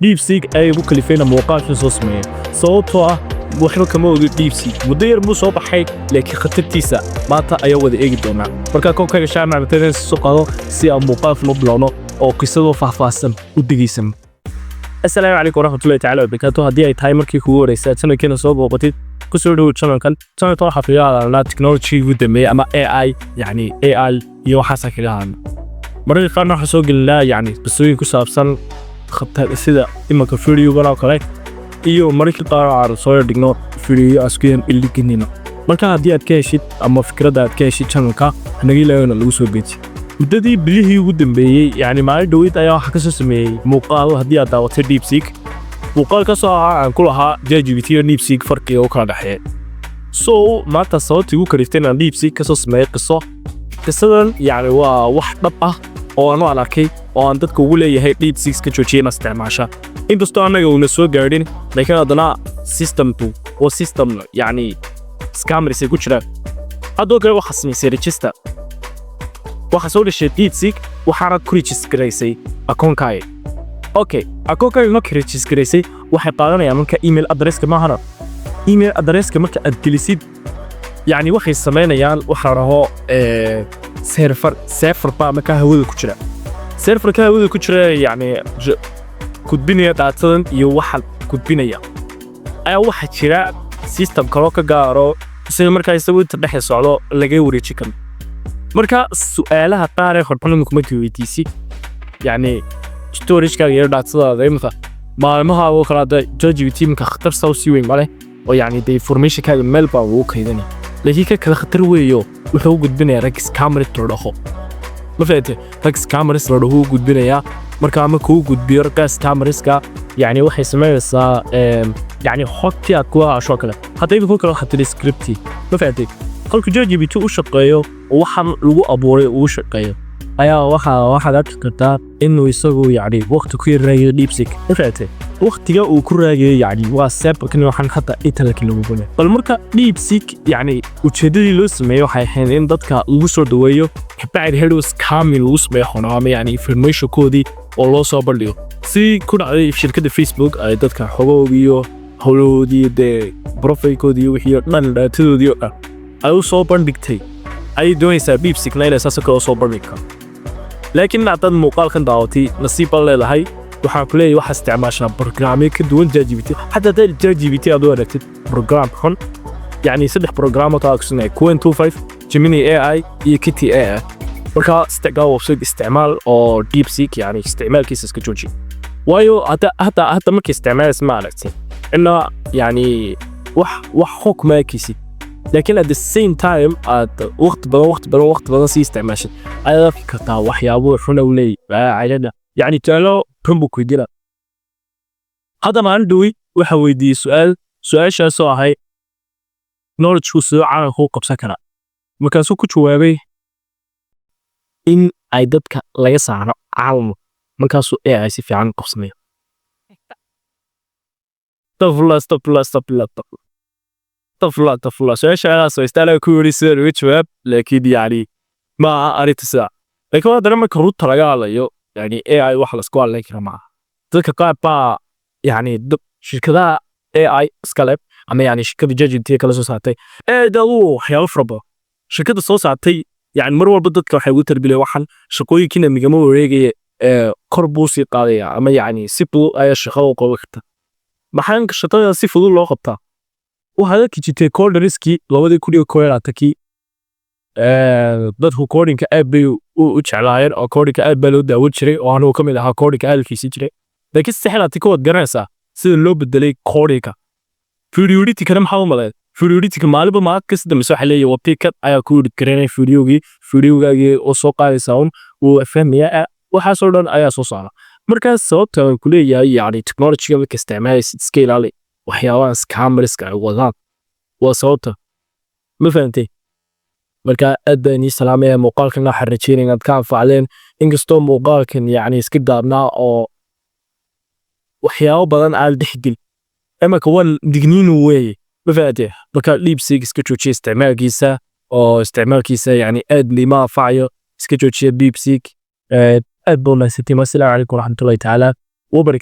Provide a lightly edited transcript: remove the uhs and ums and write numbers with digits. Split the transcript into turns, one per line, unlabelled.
DeepSeek ay ugu kalifeen muuqaalka soo sameeyay sababtoo ah waxba kama ogi DeepSeek muddo yar buu soo baxay laakiin khatartiisa maanta ayaa wada eegi doonaa marka koobkayga shaarna rabteen soo qaado si aan muuqaalka u bilowno oo qisadoo faahfaahsan u dhigeysan السلام عليكم ورحمة الله تعالى وبركاته هدي أي تايمر كي كوري ساتنا كنا صوب وقتي كسر دو channel كان channel طرح في على تكنولوجي ودمي أما AI يعني AI يوحاسا كلام مرة قارنا حسوق الله يعني بسوي كسابسان خط السيدة إما كفيديو بنا وكذا إيو مرة قارنا على صور دينو فيديو أسكين اللي كنينا مرة هدي أتكاشيت أما فكرة ده أتكاشيت channel كا هنجي لنا لوسو بيتي muddadii bilihii ugu dambeeyay yani maalin dhaweyd ayaa waxa ka soo sameeyay muuqaal hadii aad daawatay DeepSeek muuqaal ka soo aan ku lahaa ChatGPT iyo DeepSeek farqiga oo kala dhaxeeya so maanta sababta ugu kaliftay inaan DeepSeek ka soo sameeyay qisadan yani waa wax dhab ah oo aan arkay oo aan dadka ugu leeyahay DeepSeek ka joojiyay isticmaasha inkastoo anaga uu soo gaadhin laakiin hadana system yani scammers ku jira hadoo kale waxa sameeyay register waxa soo dhashay DeepSeek waxaana ku register-gareysay account-kaaga okay account-kaaga marka register-gareysay waxay qaadanayaan marka email address-ka maahana email address-ka marka aad gelisid yani waxay sameynayaan waxa raho server ba marka hawada ku jira server-ka hawada ku jira yani gudbinaya datadan iyo waxa gudbinaya ayaa waxa jira system kale ka gaaro si marka isagu inta dhex socdo laga wareeji karo marka su'aalaha qaar ee horban kuma weydiisi yani storage-ka iyo datada imta maalmaha oo kala da ChatGPT ka khatar soo si weyn male oo yani information-ka meel baa uu kaydani laakiin ka kala khatar weeyo wuxuu gudbinayaa rag scammer toodaho ma fahamtay rag scammer toodaho gudbinaya marka ama ku gudbiyo rag scammer-ka yani waxay sameeysaa yani xogti aad ku aasho kale haday ku kala khatar script ma fahamtay halka ChatGPT uu shaqeeyo waxaan lagu abuuray uu shaqeeyo ayaa waxa la kartaa inuu isagu yani waqti ku yareeyo DeepSeek fahamtay waqtiga uu ku raagay yani waa sabab kan waxaan xataa italka lagu bulay bal marka DeepSeek yani ujeedadii loo sameeyo waxay ahayd in dadka lagu soo dhaweeyo kabacdi heedo scamming lagu sameeyo ama yani information koodii oo loo soo bandhigo si ku dhacday shirkadda Facebook ay dadka xogoogiyo hawloodii profile-koodii wixii dhan dhatadoodii ay u soo bandhigtay ay doonaysaa DeepSeek inay saas kale soo bandhigto laakiin hadda muuqaalkan daawatay nasiib leedahay waxa ku leeyahay waxa isticmaashaa barnaamij ka duwan ChatGPT hatta ChatGPT aad u aragtid program xun yani saddex programo taagsanay Qwen25 Gemini AI iyo Kitty AI marka isticmaal oo DeepSeek yani isticmaalkiisa iska jooji waayo hatta markii isticmaalaysa ma aragtay inna yani wax xukmakiisi لكن at the same time وقت بدن سي استعماشد ايضا في كتا waxyaabo xun oo leey caylada yani taalo rumbu ku dila hada ma andui waxa weydiiyay su'aashaas oo ahay knowledge ku soo caan ku qabsan kara markaas ku jawaabay in ay dadka laga saaro caalmo markaas ay si fiican qabsanayo طفلة شاشة سويستالا كوري سير ويتشواب لكن يعني ما أريد تسا لكن هذا لما كروت رجال يو يعني AI واحد سكوال لك رماه ذلك قاعد با يعني شركة AI سكالب أما يعني شركة ChatGPT كلا سوساتي ده حياة فربا شركة سوساتي يعني مرور بدت كحيوان تربية واحد شقوي كنا مجموعة ريجي كربوسي قاضية أما يعني سيبل أي شخاو قويكتا ما حنك الشطارة سيفلو الله قبطة وهذا كيجي كورد ريسكي لو بدي كوري كوير تكي dadku koodinka aad bay u jeclaayeen oo koodinka aad baa loo daawad jiray oo anuu kamid ahaa koodinka hadalkiisa jiray laakiin saxlaati kood garanaysaa sida loo bedelay koodinka fluidity-kana maxaa u maleeyay fluidity-ka maalinba maad ka sida masoo xaleeyay wabtiikad ayaa ku garanay fiidiyogaagii oo soo qaadaysa uu fahmaya waxa soo dhan ayaa soo saara markaas sababta aan ku leeyahay yani technology-ga marka isticmaalaysid iska ilaali waxyaabaha scammerska ay wadaan waa sababta ma fahantay marka aad baan idin salaamaya muuqaalkan waxaan rajeynaa inaad ka anfacdeen inkastoo muuqaalkan yani iska daabnaa oo waxyaabo badan aan dhexgal ama kawan digniin weeye ma fahantay marka DeepSeek iska joojiya isticmaalkiisa yani aad lima anfacayo iska joojiya DeepSeek aad buu naasitay. Assalaamu calaykum waraxmatullaahi tacaala wabarakatuh.